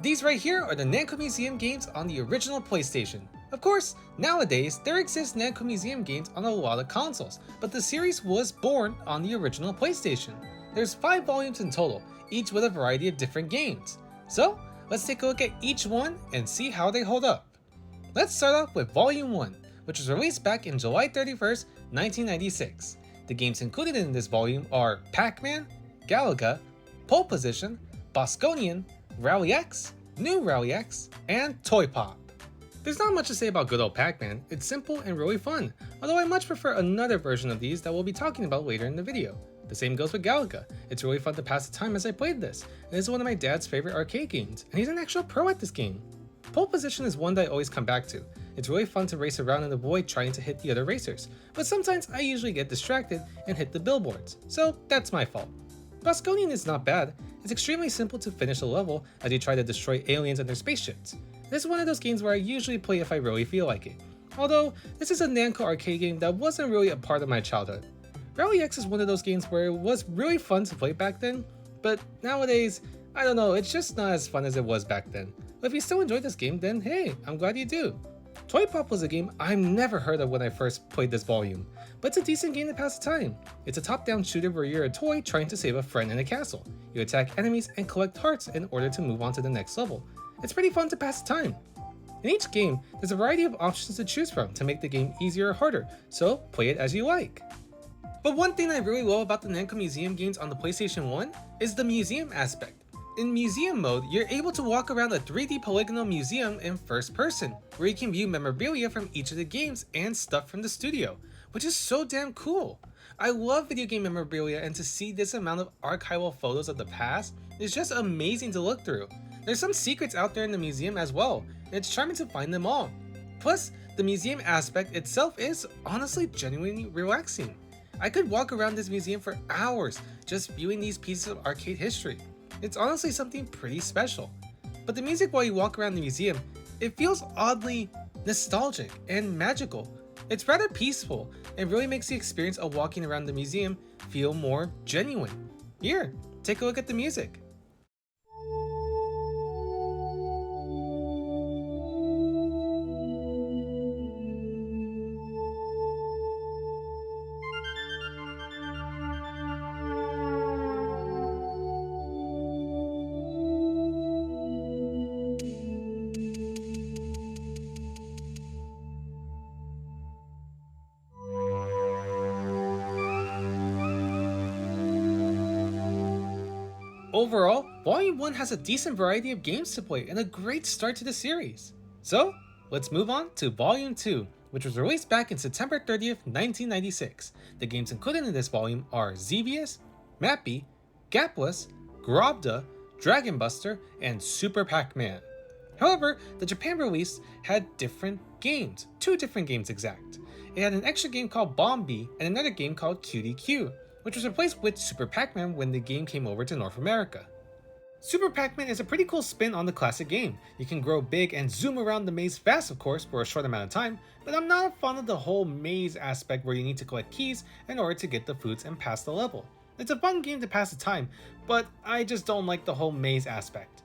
These right here are the Namco Museum games on the original PlayStation. Of course, nowadays there exist Namco Museum games on a lot of consoles, but the series was born on the original PlayStation. There's 5 volumes in total, each with a variety of different games. So, let's take a look at each one and see how they hold up. Let's start off with Volume 1, which was released back in July 31st, 1996. The games included in this volume are Pac-Man, Galaga, Pole Position, Bosconian, Rally X, New Rally X, and Toy Pop. There's not much to say about good old Pac-Man. It's simple and really fun, although I much prefer another version of these that we'll be talking about later in the video. The same goes with Galaga. It's really fun to pass the time as I played this, and it's one of my dad's favorite arcade games, and he's an actual pro at this game. Pole Position is one that I always come back to. It's really fun to race around and avoid trying to hit the other racers, but sometimes I usually get distracted and hit the billboards, so that's my fault. Bosconian is not bad. It's extremely simple to finish a level as you try to destroy aliens and their spaceships. This is one of those games where I usually play if I really feel like it, although this is a Namco arcade game that wasn't really a part of my childhood. Rally X is one of those games where it was really fun to play back then, but nowadays, I don't know, it's just not as fun as it was back then. But if you still enjoyed this game, then hey, I'm glad you do. Toy Pop was a game I've never heard of when I first played this volume, but it's a decent game to pass the time. It's a top-down shooter where you're a toy trying to save a friend in a castle. You attack enemies and collect hearts in order to move on to the next level. It's pretty fun to pass the time. In each game, there's a variety of options to choose from to make the game easier or harder, so play it as you like. But one thing I really love about the Namco Museum games on the PlayStation 1 is the museum aspect. In museum mode, you're able to walk around a 3D polygonal museum in first person, where you can view memorabilia from each of the games and stuff from the studio, which is so damn cool. I love video game memorabilia, and to see this amount of archival photos of the past is just amazing to look through. There's some secrets out there in the museum as well, and it's charming to find them all. Plus, the museum aspect itself is honestly genuinely relaxing. I could walk around this museum for hours just viewing these pieces of arcade history. It's honestly something pretty special. But the music while you walk around the museum, it feels oddly nostalgic and magical. It's rather peaceful and really makes the experience of walking around the museum feel more genuine. Here, take a look at the music. Overall, Volume 1 has a decent variety of games to play and a great start to the series. So, let's move on to Volume 2, which was released back in September 30th, 1996. The games included in this volume are Xevious, Mappy, Gapless, Grobda, Dragon Buster, and Super Pac-Man. However, the Japan release had different games, 2 different games exact. It had an extra game called Bombi and another game called QDQ, which was replaced with Super Pac-Man when the game came over to North America. Super Pac-Man is a pretty cool spin on the classic game. You can grow big and zoom around the maze fast, of course, for a short amount of time, but I'm not fond of the whole maze aspect where you need to collect keys in order to get the foods and pass the level. It's a fun game to pass the time, but I just don't like the whole maze aspect.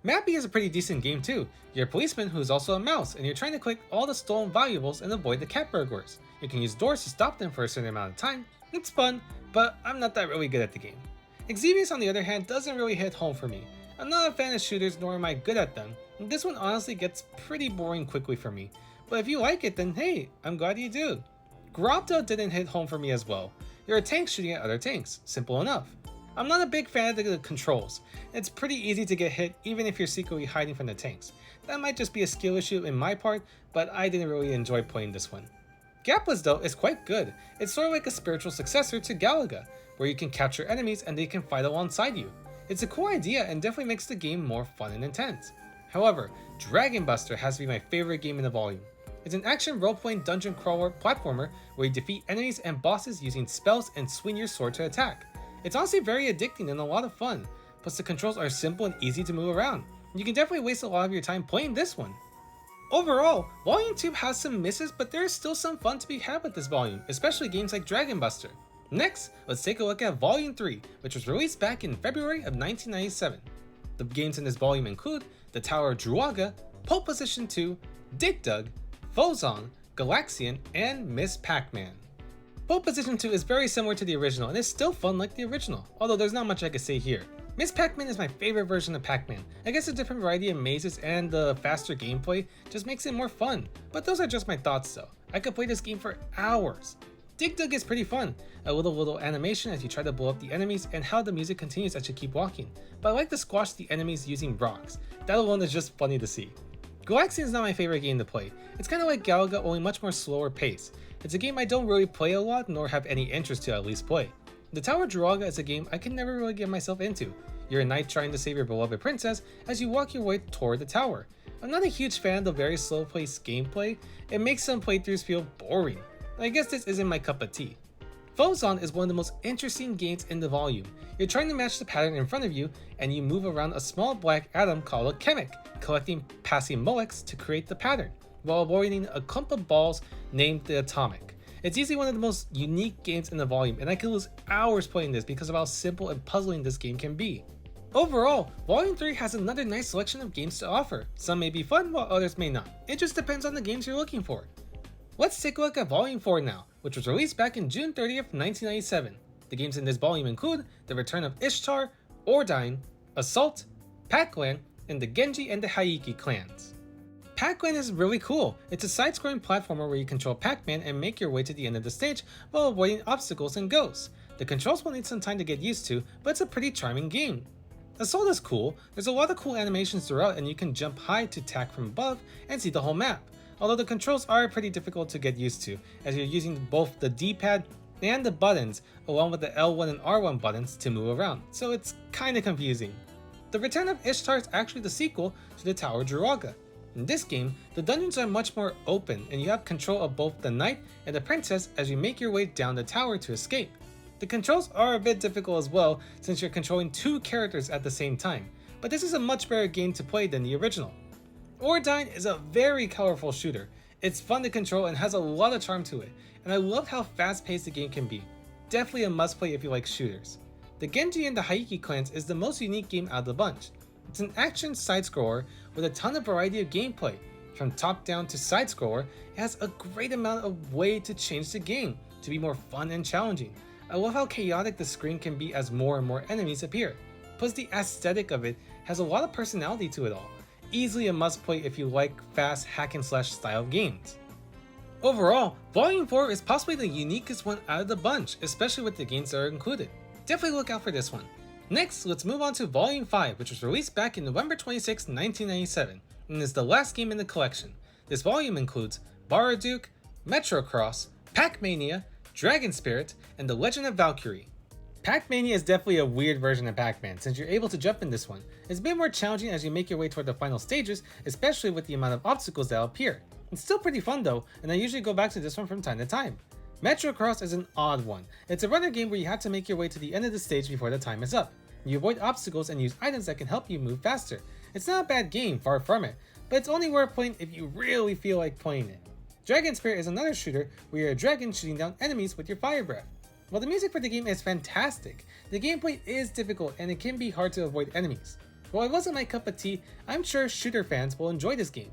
Mappy is a pretty decent game too. You're a policeman who is also a mouse, and you're trying to collect all the stolen valuables and avoid the cat burglars. You can use doors to stop them for a certain amount of time. It's fun, but I'm not that really good at the game. Xevious, on the other hand, doesn't really hit home for me. I'm not a fan of shooters, nor am I good at them, and this one honestly gets pretty boring quickly for me. But if you like it, then hey, I'm glad you do. Grobda didn't hit home for me as well. You're a tank shooting at other tanks, simple enough. I'm not a big fan of the controls. It's pretty easy to get hit even if you're secretly hiding from the tanks. That might just be a skill issue in my part, but I didn't really enjoy playing this one. Gapless though is quite good. It's sort of like a spiritual successor to Galaga, where you can capture enemies and they can fight alongside you. It's a cool idea and definitely makes the game more fun and intense. However, Dragon Buster has to be my favorite game in the volume. It's an action role-playing dungeon crawler platformer where you defeat enemies and bosses using spells and swing your sword to attack. It's honestly very addicting and a lot of fun, plus the controls are simple and easy to move around. You can definitely waste a lot of your time playing this one. Overall, Volume 2 has some misses, but there is still some fun to be had with this volume, especially games like Dragon Buster. Next, let's take a look at Volume 3, which was released back in February of 1997. The games in this volume include the Tower of Druaga, Pole Position 2, Dig Dug, Fozon, Galaxian, and Ms.PAC-MAN. Pole Position 2 is very similar to the original and is still fun like the original, although there's not much I can say here. Ms.PAC-MAN is my favorite version of Pac-Man. I guess a different variety of mazes and the faster gameplay just makes it more fun, but those are just my thoughts though. I could play this game for hours. Dig Dug is pretty fun, a little animation as you try to blow up the enemies and how the music continues as you keep walking, but I like to squash the enemies using rocks. That alone is just funny to see. Galaxian is not my favorite game to play. It's kind of like Galaga, only much more slower pace. It's a game I don't really play a lot nor have any interest to at least play. The Tower of Druaga is a game I can never really get myself into. You're a knight trying to save your beloved princess as you walk your way toward the tower. I'm not a huge fan of the very slow paced gameplay. It makes some playthroughs feel boring. I guess this isn't my cup of tea. Fozon is one of the most interesting games in the volume. You're trying to match the pattern in front of you, and you move around a small black atom called a chemic, collecting passing molecs to create the pattern, while avoiding a clump of balls named the atomic. It's easily one of the most unique games in the volume, and I could lose hours playing this because of how simple and puzzling this game can be. Overall, Volume 3 has another nice selection of games to offer. Some may be fun while others may not. It just depends on the games you're looking for. Let's take a look at Volume 4 now, which was released back in June 30th, 1997. The games in this volume include The Return of Ishtar, Ordyne, Assault, Pac-Land, and the Genji and the Haiki clans. Pac-Man is really cool. It's a side-scrolling platformer where you control Pac-Man and make your way to the end of the stage while avoiding obstacles and ghosts. The controls will need some time to get used to, but it's a pretty charming game. Assault is cool. There's a lot of cool animations throughout and you can jump high to attack from above and see the whole map. Although the controls are pretty difficult to get used to, as you're using both the D-pad and the buttons along with the L1 and R1 buttons to move around, so it's kinda confusing. The Return of Ishtar is actually the sequel to the Tower of Druaga. In this game, the dungeons are much more open and you have control of both the knight and the princess as you make your way down the tower to escape. The controls are a bit difficult as well since you're controlling two characters at the same time, but this is a much better game to play than the original. Ordyne is a very colorful shooter. It's fun to control and has a lot of charm to it, and I love how fast paced the game can be. Definitely a must play if you like shooters. The Genji and the Haiki clans is the most unique game out of the bunch. It's an action side-scroller with a ton of variety of gameplay. From top-down to side-scroller, it has a great amount of way to change the game to be more fun and challenging. I love how chaotic the screen can be as more and more enemies appear. Plus the aesthetic of it has a lot of personality to it all. Easily a must play if you like fast hack and slash style games. Overall, Volume 4 is possibly the uniquest one out of the bunch, especially with the games that are included. Definitely look out for this one. Next, let's move on to Volume 5, which was released back in November 26, 1997, and is the last game in the collection. This volume includes Baraduke, Metrocross, Pac-Mania, Dragon Spirit, and The Legend of Valkyrie. Pac-Mania is definitely a weird version of Pac-Man since you're able to jump in this one. It's a bit more challenging as you make your way toward the final stages, especially with the amount of obstacles that appear. It's still pretty fun though, and I usually go back to this one from time to time. Metrocross is an odd one. It's a runner game where you have to make your way to the end of the stage before the time is up. You avoid obstacles and use items that can help you move faster. It's not a bad game, far from it, but it's only worth playing if you really feel like playing it. Dragon Spirit is another shooter where you're a dragon shooting down enemies with your fire breath. While the music for the game is fantastic, the gameplay is difficult and it can be hard to avoid enemies. While it wasn't my cup of tea, I'm sure shooter fans will enjoy this game.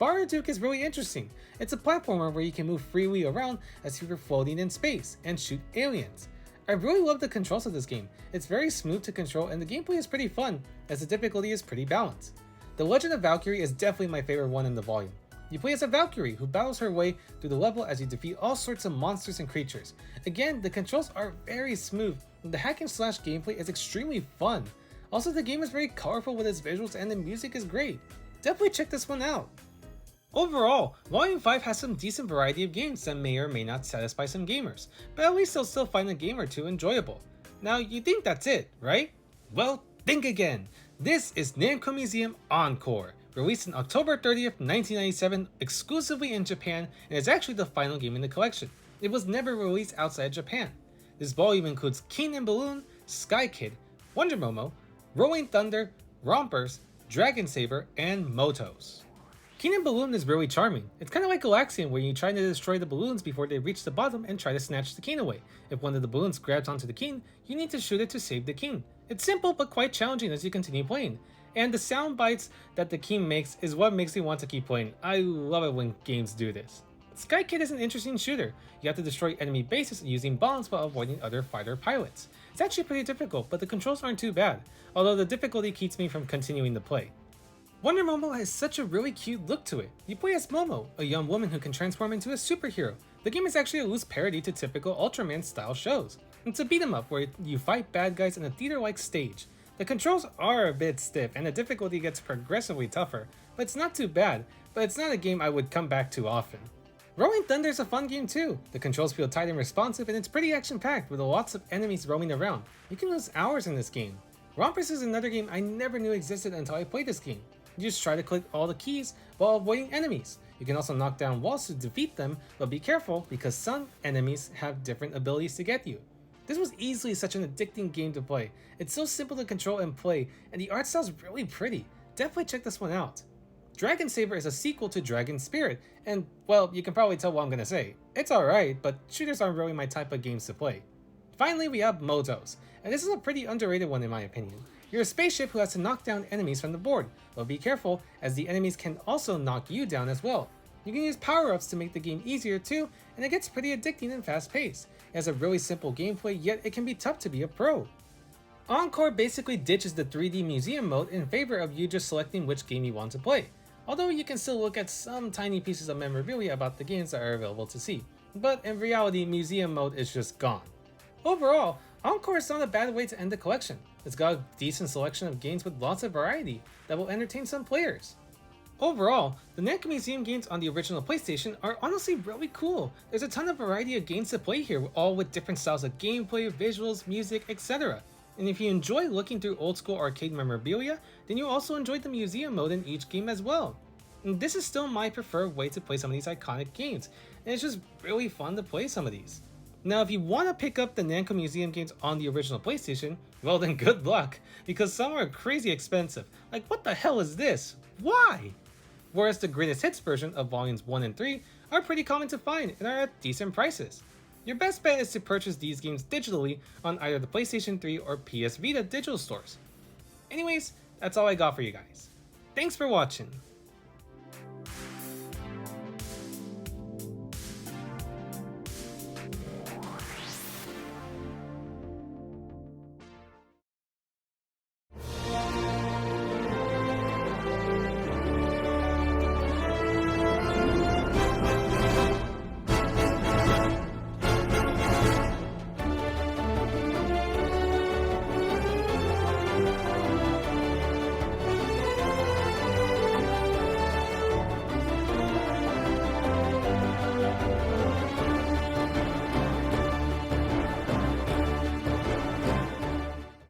Baraduke is really interesting. It's a platformer where you can move freely around as if you're floating in space and shoot aliens. I really love the controls of this game. It's very smooth to control and the gameplay is pretty fun as the difficulty is pretty balanced. The Legend of Valkyrie is definitely my favorite one in the volume. You play as a Valkyrie who battles her way through the level as you defeat all sorts of monsters and creatures. Again, the controls are very smooth and the hack and slash gameplay is extremely fun. Also, the game is very colorful with its visuals and the music is great. Definitely check this one out. Overall, Volume 5 has some decent variety of games that may or may not satisfy some gamers, but at least they'll still find a game or two enjoyable. Now, you think that's it, right? Well, think again. This is Namco Museum Encore, released on October 30th, 1997, exclusively in Japan, and is actually the final game in the collection. It was never released outside Japan. This volume includes King and Balloon, Sky Kid, Wonder Momo, Rolling Thunder, Rompers, Dragon Saber, and Motos. King and Balloon is really charming. It's kind of like Galaxian where you try to destroy the balloons before they reach the bottom and try to snatch the king away. If one of the balloons grabs onto the king, you need to shoot it to save the king. It's simple but quite challenging as you continue playing. and the sound bites that the key makes is what makes me want to keep playing. I love it when games do this. Sky Kid is an interesting shooter. You have to destroy enemy bases using bombs while avoiding other fighter pilots. It's actually pretty difficult, but the controls aren't too bad, although the difficulty keeps me from continuing to play. Wonder Momo has such a really cute look to it. You play as Momo, a young woman who can transform into a superhero. The game is actually a loose parody to typical Ultraman style shows. It's a beat 'em up where you fight bad guys in a theater-like stage. The controls are a bit stiff and the difficulty gets progressively tougher, but it's not too bad, but it's not a game I would come back to often. Rolling Thunder is a fun game too. The controls feel tight and responsive and it's pretty action-packed with lots of enemies roaming around. You can lose hours in this game. Rompers is another game I never knew existed until I played this game. You just try to click all the keys while avoiding enemies. You can also knock down walls to defeat them, but be careful because some enemies have different abilities to get you. This was easily such an addicting game to play. It's so simple to control and play, and the art style's really pretty. Definitely check this one out. Dragon Saber is a sequel to Dragon Spirit, and well, you can probably tell what I'm gonna say. It's alright, but shooters aren't really my type of games to play. Finally, we have Motos, and this is a pretty underrated one in my opinion. You're a spaceship who has to knock down enemies from the board, but be careful as the enemies can also knock you down as well. You can use power-ups to make the game easier too, and it gets pretty addicting and fast-paced. It has a really simple gameplay, yet it can be tough to be a pro. Encore basically ditches the 3D museum mode in favor of you just selecting which game you want to play. Although you can still look at some tiny pieces of memorabilia about the games that are available to see, but in reality museum mode is just gone. Overall, Encore is not a bad way to end the collection. It's got a decent selection of games with lots of variety that will entertain some players. Overall, the Namco Museum games on the original PlayStation are honestly really cool. There's a ton of variety of games to play here, all with different styles of gameplay, visuals, music, etc. And if you enjoy looking through old school arcade memorabilia, then you'll also enjoy the museum mode in each game as well. And this is still my preferred way to play some of these iconic games, and it's just really fun to play some of these. Now if you want to pick up the Namco Museum games on the original PlayStation, well then good luck, because some are crazy expensive. Like what the hell is this? Why? Whereas the greatest hits version of volumes 1 and 3 are pretty common to find and are at decent prices. Your best bet is to purchase these games digitally on either the PlayStation 3 or PS Vita digital stores. Anyways, that's all I got for you guys. Thanks for watching.